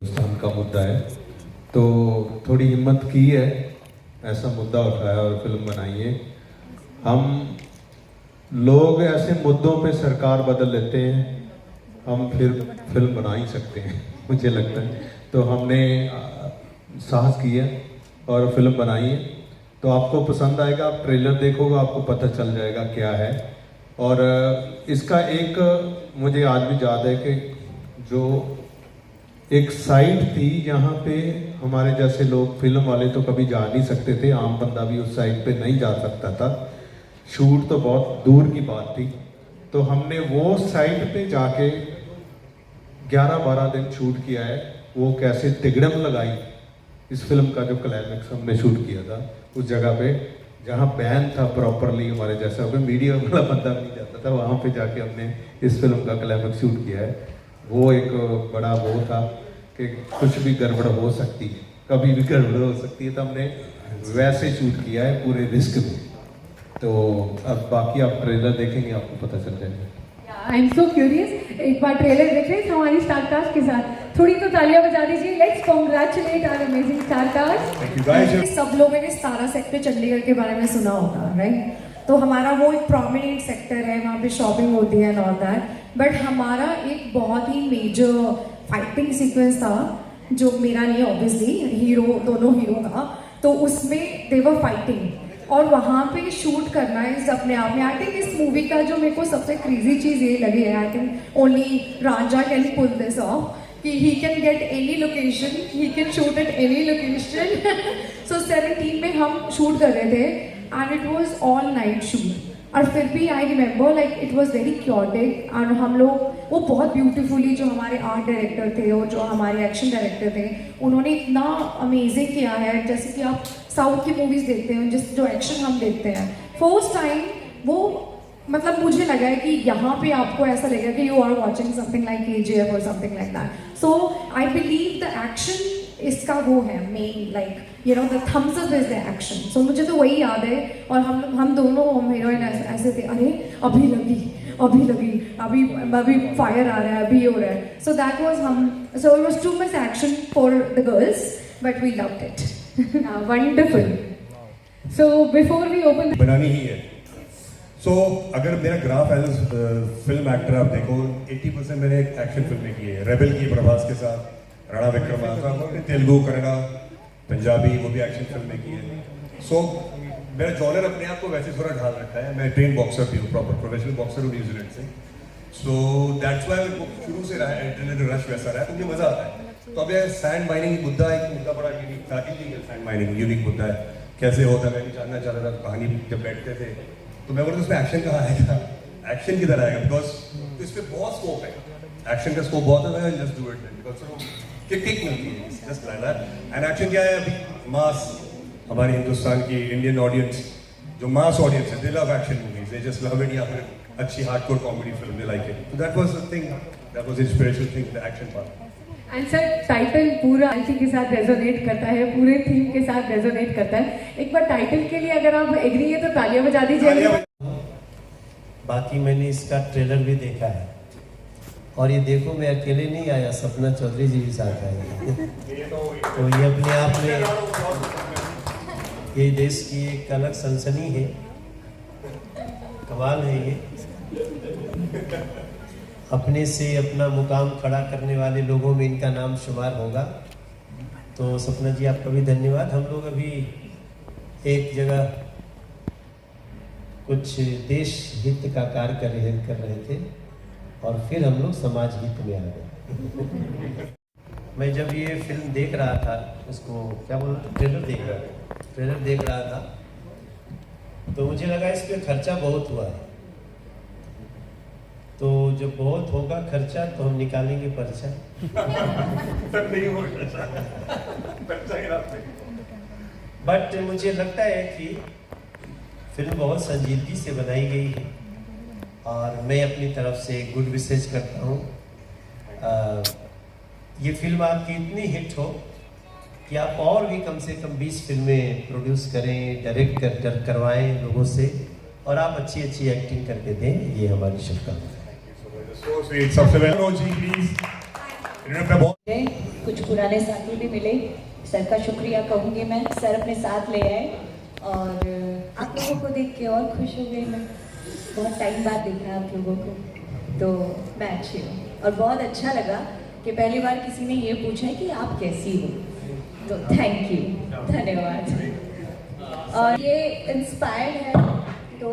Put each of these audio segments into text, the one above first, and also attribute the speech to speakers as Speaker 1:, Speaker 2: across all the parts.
Speaker 1: हिंदुस्तान का मुद्दा है, तो थोड़ी हिम्मत की है, ऐसा मुद्दा उठाया और फिल्म बनाई है। हम लोग ऐसे मुद्दों पे सरकार बदल लेते हैं, हम फिर फिल्म बना ही सकते हैं मुझे लगता है। तो हमने साहस किया और फिल्म बनाई है। तो आपको पसंद आएगा, आप ट्रेलर देखोगे आपको पता चल जाएगा क्या है। और इसका एक मुझे आज भी याद है कि जो एक साइट थी जहाँ पे हमारे जैसे लोग, फिल्म वाले तो कभी जा नहीं सकते थे, आम बंदा भी उस साइट पे नहीं जा सकता था, शूट तो बहुत दूर की बात थी। तो हमने वो साइट पे जाके 11-12 दिन शूट किया है। वो कैसे तिगड़म लगाई, इस फिल्म का जो क्लाइमैक्स हमने शूट किया था उस जगह पे जहाँ बैन था प्रॉपरली, हमारे जैसा मीडिया वाला बंदा नहीं जाता था, वहाँ पे जाके हमने इस फिल्म का क्लाइमैक्स शूट किया है। वो एक बड़ा वो था कि कुछ भी गड़बड़ हो सकती है, कभी भी गड़बड़ हो सकती है, तो हमने वैसे शूट किया है पूरे रिस्क में। तो अब बाकी आप ट्रेलर देखेंगे आपको पता चल जाएगा।
Speaker 2: आई एम सो क्यूरियस, एक बार ट्रेलर देख रहे हैं हमारी स्टार कास्ट के साथ, थोड़ी तो तालियां बजा दीजिए। Let's congratulate our amazing star cast.
Speaker 3: सब लोगों ने 17 सेक्टर चंडीगढ़ के बारे में सुना होगा, राइट? तो हमारा वो एक प्रोमिनेंट सेक्टर है, वहाँ पे शॉपिंग होती है एंड ऑल दैट। बट हमारा एक बहुत ही मेजर फाइटिंग सीक्वेंस था, जो मेरा नहीं ऑब्वियसली, हीरो दोनों हीरो का, तो उसमें दे वर फाइटिंग और वहाँ पे शूट करना इस अपने आप में, आई थिंक इस मूवी का जो मेरे को सबसे क्रेजी चीज़ ये लगी है, I think only Raja can pull this off, कि he can get any location, he can shoot at any location. So 17 में हम शूट कर रहे थे and it was all night shoot. और फिर भी I remember like it was very chaotic and हम लोग वो बहुत ब्यूटीफुली, जो हमारे आर्ट डायरेक्टर थे और जो हमारे एक्शन डायरेक्टर थे, उन्होंने इतना अमेजिंग किया है। जैसे कि आप साउथ की मूवीज देखते हैं, जिस जो एक्शन हम देखते हैं, फर्स्ट टाइम वो मतलब मुझे लगा है कि यहाँ पे आपको ऐसा लगेगा कि you are watching something like KGF और something like that. So I believe the action इसका वो है main, like you know the Thums Up is the action. So मुझे तो वही याद है। और हम दोनों हीरोइन ऐसे थे, अरे अभी लगी अभी फायर आ रहा है, अभी हो रहा है। So that was so it was too much action for the girls but we loved it.
Speaker 2: Wonderful. So before we open
Speaker 4: बनानी ही है। सो अगर मेरा ग्राफ एज फिल्म एक्टर आप देखो, 80% मैंने एक्शन फिल्में की है। रेबल की प्रभास के साथ, राणा विक्रमार्का, तेलुगु, कन्नड़ा, पंजाबी, वो भी एक्शन फिल्में की है। सो मेरा जॉनर अपने आप को वैसे थोड़ा ढाल रखा है। मैं ट्रेन बॉक्सर भी हूँ, प्रॉपर प्रोफेशनल बॉक्सर हूँ न्यूजीलैंड से। सो दैट्स वाई शुरू से रहा है, एड्रेनलिन रश वैसा रहा है, तो मुझे मजा आता है। तो अब यह सैंड माइनिंग मुद्दा, एक मुद्दा बड़ा यूनिक था, इलीगल सैंड माइनिंग यूनिक मुद्दा है, कैसे होता है मैं भी जानना चाह रहा था। कहानी जब बैठते थे तो मैं बोलता उसमें एक्शन कहाँ आएगा, एक्शन किधर आएगा, बिकॉज तो इस पर बहुत स्कोप है, एक्शन का स्कोप बहुत है। Just do it because kick मिलती है, just like that. And action क्या है, अभी मास, हमारी हिंदुस्तान की इंडियन ऑडियंस जो मास ऑडियंस है, they love action movies, they just love it, या फिर अच्छी hardcore comedy film, they like it. तो that was the thing, that was inspirational thing, the action part.
Speaker 2: And sir title पूरा IT के साथ resonate करता है, पूरे थीम के साथ रेजोनेट करता है। एक बार टाइटल के लिए अगर आप एग्री है तो तालियां बजा दीजिए।
Speaker 5: बाकी मैंने इसका ट्रेलर भी देखा है, और ये देखो मैं अकेले नहीं आया, सपना चौधरी जी भी साथ आए। तो ये अपने आप में ये देश की एक अलग सनसनी है, कमाल है। ये अपने से अपना मुकाम खड़ा करने वाले लोगों में इनका नाम शुमार होगा। तो सपना जी आपका भी धन्यवाद। हम लोग अभी एक जगह कुछ देश हित का कार्य कर रहे थे और फिर हम लोग समाज हित में आ गए। मैं जब ये फिल्म देख रहा था, उसको क्या बोलते, ट्रेलर देख रहा था, तो मुझे लगा इस पर खर्चा बहुत हुआ है। तो जब बहुत होगा खर्चा तो हम निकालेंगे पर्चा। बट मुझे लगता है कि फिल्म बहुत संजीदगी से बनाई गई है और मैं अपनी तरफ से गुड विशेष करता हूँ। ये फिल्म आपकी इतनी हिट हो कि आप और भी कम से कम 20 फिल्में प्रोड्यूस करें, डायरेक्ट करवाएं लोगों से, और आप अच्छी एक्टिंग करके दें, ये हमारी शुभकामनाएं।
Speaker 4: सबसे पहले
Speaker 6: कुछ पुराने साथी भी मिले, सर का शुक्रिया कहूँगी मैं, सर अपने साथ ले आए और आप लोगों को देख के और खुश हो गई मैं। बहुत टाइम बाद देखा आप लोगों को, तो मैं अच्छी हूँ और बहुत अच्छा लगा कि पहली बार किसी ने ये पूछा है कि आप कैसी हो, तो थैंक यू, धन्यवाद। और ये इंस्पायर्ड है, तो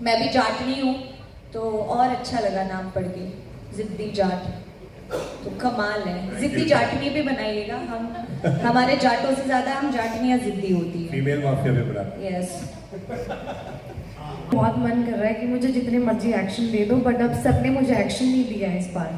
Speaker 6: मैं भी जाटनी हूँ तो और अच्छा लगा नाम पढ़ के, जिद्दी जाट, तो कमाल है। जिद्दी जाटनी भी बनाइएगा, हम हमारे जाटों से ज्यादा हम जाटनियाँ जिद्दी होती है।
Speaker 4: फीमेल माफिया भी बना।
Speaker 6: यस।
Speaker 3: बहुत मन कर रहा है कि मुझे जितने मर्जी एक्शन दे दो, बट अब सबने मुझे एक्शन नहीं दिया इस बार।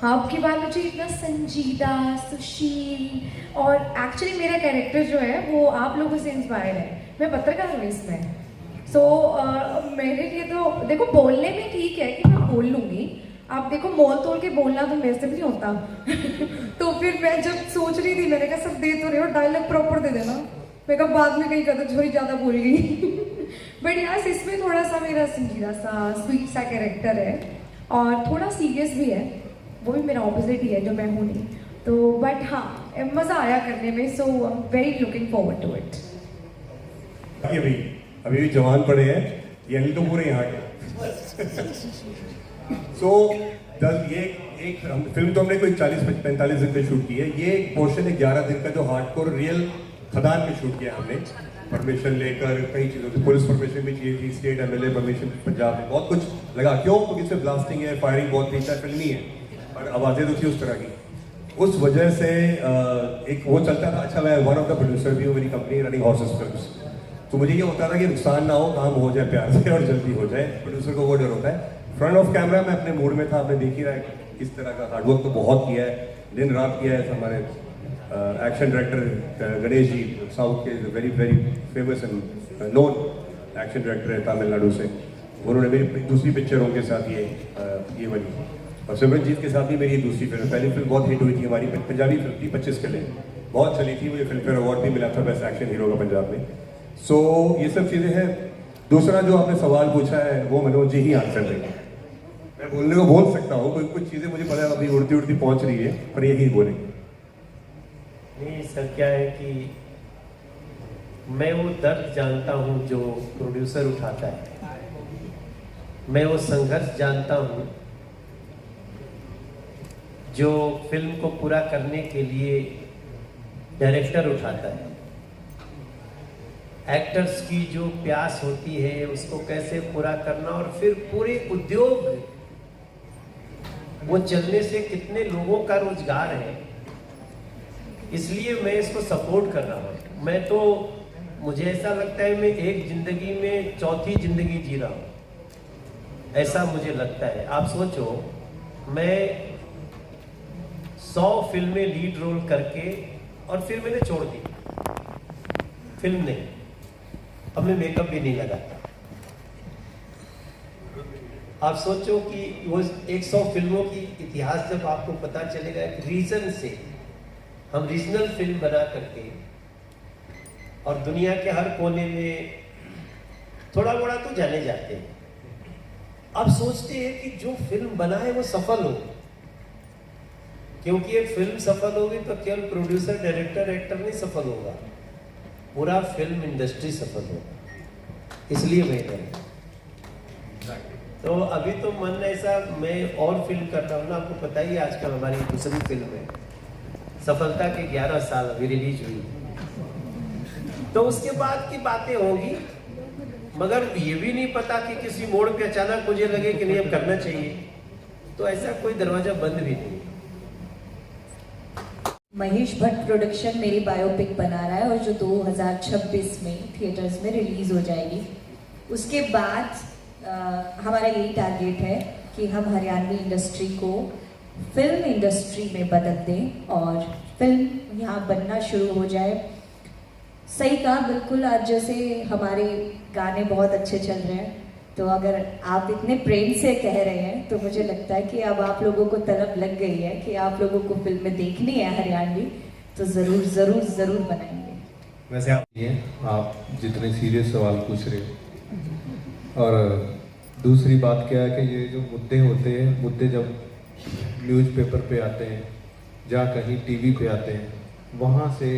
Speaker 3: हाँ, अब की बार मुझे इतना संजीदा, सुशील, और एक्चुअली मेरा कैरेक्टर जो है वो आप लोगों से इंस्पायर्ड है। मैं पत्रकार हूँ इसमें, सो मेरे लिए तो देखो बोलने में ठीक है कि मैं बोल लूँगी, आप देखो मोल तोड़ के बोलना तो मेरे से भी नहीं होता। तो फिर मैं जब सोच रही थी, मैंने कहा सब दे तो रहे हो, डायलॉग प्रॉपर दे देना, मैं कहा बाद में कहीं कहते थोड़ी ज़्यादा बोल गई। बट यस, इसमें थोड़ा सा मेरा संजीदा सा स्वीट सा कैरेक्टर है और थोड़ा सीरियस भी है, वो भी मेरा ऑपोजिट ही है जो मैं हूँ नहीं, तो बट हाँ मज़ा आया करने में, so I am very looking forward to it.
Speaker 4: अभी भी जवान पड़े हैं, ये अनिल तो पूरे यहाँ के। सो ये एक फिल्म तो हमने कोई 40-45 दिन पे शूट की है, ये एक पोर्शन है 11 दिन का जो हार्डकोर रियल खदान में शूट किया हमने, परमिशन लेकर कई चीज़ों से, पुलिस परमिशन भी चाहिए थी, स्टेट एमएलए परमिशन पंजाब में, बहुत कुछ लगा। क्यों? क्योंकि इसमें ब्लास्टिंग है, फायरिंग बहुत थी, फिल्मी है और आवाज़ें तो थी उस तरह की। उस वजह से एक वो चलता था। अच्छा, मैं वन ऑफ द प्रोड्यूसर भी हूँ, मेरी कंपनी रनिंग हॉर्सेस फिल्म्स, तो मुझे ये होता था कि नुकसान ना हो, काम हो जाए प्यार से और जल्दी हो जाए, प्रोड्यूसर को वो डर होता है। फ्रंट ऑफ कैमरा में अपने मूड में था, आपने देख ही रहा है किस तरह का हार्डवर्क तो बहुत किया है, दिन रात किया है। हमारे action director Ganesh ji, south के very very famous and known action director है तमिलनाडु से, उन्होंने मेरी दूसरी पिक्चर उनके साथ ये बनी, और सिमरनजीत के साथ भी मेरी दूसरी फिल्म, पहली फिल्म बहुत हिट हुई थी हमारी, पंजाबी फिल्म थी 25 के लिए, बहुत चली थी, मुझे फिल्म फेयर अवार्ड भी मिला था बेस्ट एक्शन हीरो का पंजाब में। सो ये सब चीज़ें हैं। दूसरा जो आपने सवाल पूछा है वो मनोज जी ही आंसर देंगे, मैं बोलने को बोल सकता हूँ, कुछ चीज़ें मुझे पता है अभी उड़ती उड़ती पहुँच रही है, पर यही बोलेंगे।
Speaker 5: नहीं सर, क्या है कि मैं वो दर्द जानता हूँ जो प्रोड्यूसर उठाता है, मैं वो संघर्ष जानता हूँ जो फिल्म को पूरा करने के लिए डायरेक्टर उठाता है। एक्टर्स की जो प्यास होती है उसको कैसे पूरा करना, और फिर पूरे उद्योग वो चलने से कितने लोगों का रोजगार है, इसलिए मैं इसको सपोर्ट कर रहा हूँ। मैं तो, मुझे ऐसा लगता है मैं एक जिंदगी में चौथी जिंदगी जी रहा हूँ, ऐसा मुझे लगता है। आप सोचो, मैं 100 फिल्में लीड रोल करके और फिर मैंने छोड़ दी फिल्म नहीं, अब मैं मेकअप भी नहीं लगाता। आप सोचो कि वो 100 फिल्मों की इतिहास जब आपको पता चलेगा, एक रीजन से हम रीजनल फिल्म बना करके और दुनिया के हर कोने में थोड़ा बड़ा तो जाने जाते हैं। अब सोचते हैं कि जो फिल्म बनाए वो सफल हो, क्योंकि एक फिल्म सफल होगी तो केवल प्रोड्यूसर, डायरेक्टर, एक्टर नहीं सफल होगा, पूरा फिल्म इंडस्ट्री सफल होगा। इसलिए मैं इधर, तो अभी तो मन ऐसा, मैं और फिल्म कर रहा हूँ ना, आपको पता ही आजकल हमारी दूसरी फिल्म है, सफलता के 11 साल अभी रिलीज हुई, तो उसके बाद की बातें होगी, मगर ये भी नहीं पता कि किसी मोड़ पे अचानक मुझे लगे कि नहीं अब करना चाहिए, तो ऐसा कोई दरवाजा बंद भी नहीं।
Speaker 6: महेश भट्ट प्रोडक्शन मेरी बायोपिक बना रहा है और जो 2026 में थिएटर्स में रिलीज हो जाएगी। उसके बाद हमारा यही टारगेट है कि हम हरियाणवी इंडस्ट्री को फिल्म इंडस्ट्री में बदल दें और फिल्म यहाँ बनना शुरू हो जाए। सही कहा बिल्कुल, आज जैसे हमारे गाने बहुत अच्छे चल रहे हैं, तो अगर आप इतने प्रेम से कह रहे हैं तो मुझे लगता है कि अब आप लोगों को तलब लग गई है कि आप लोगों को फिल्में देखनी है हरियाणवी, तो ज़रूर ज़रूर ज़रूर बनाएंगे।
Speaker 1: वैसे आप जितने सीरियस सवाल पूछ रहे हो, और दूसरी बात क्या है कि ये जो मुद्दे होते हैं, मुद्दे जब न्यूज़पेपर पे आते हैं जहाँ कहीं टीवी पे आते हैं, वहाँ से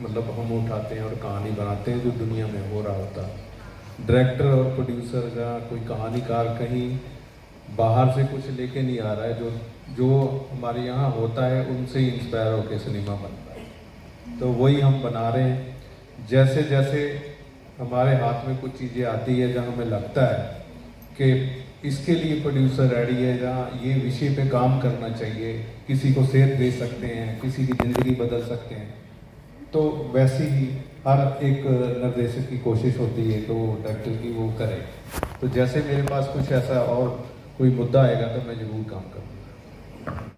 Speaker 1: मतलब हम उठाते हैं और कहानी बनाते हैं जो दुनिया में हो रहा होता है। डायरेक्टर और प्रोड्यूसर जहाँ कोई कहानीकार कहीं बाहर से कुछ लेके नहीं आ रहा है, जो हमारे यहाँ होता है उनसे ही इंस्पायर होकर सिनेमा बनता है। तो वही हम बना रहे हैं। जैसे जैसे हमारे हाथ में कुछ चीज़ें आती है जहाँ हमें लगता है कि इसके लिए प्रोड्यूसर रेडी है, जहाँ ये विषय पे काम करना चाहिए, किसी को सेध दे सकते हैं, किसी की ज़िंदगी बदल सकते हैं, तो वैसे ही हर एक निर्देशक की कोशिश होती है तो डायरेक्टर की वो करे। तो जैसे मेरे पास कुछ ऐसा और कोई मुद्दा आएगा तो मैं ज़रूर काम करूँगा।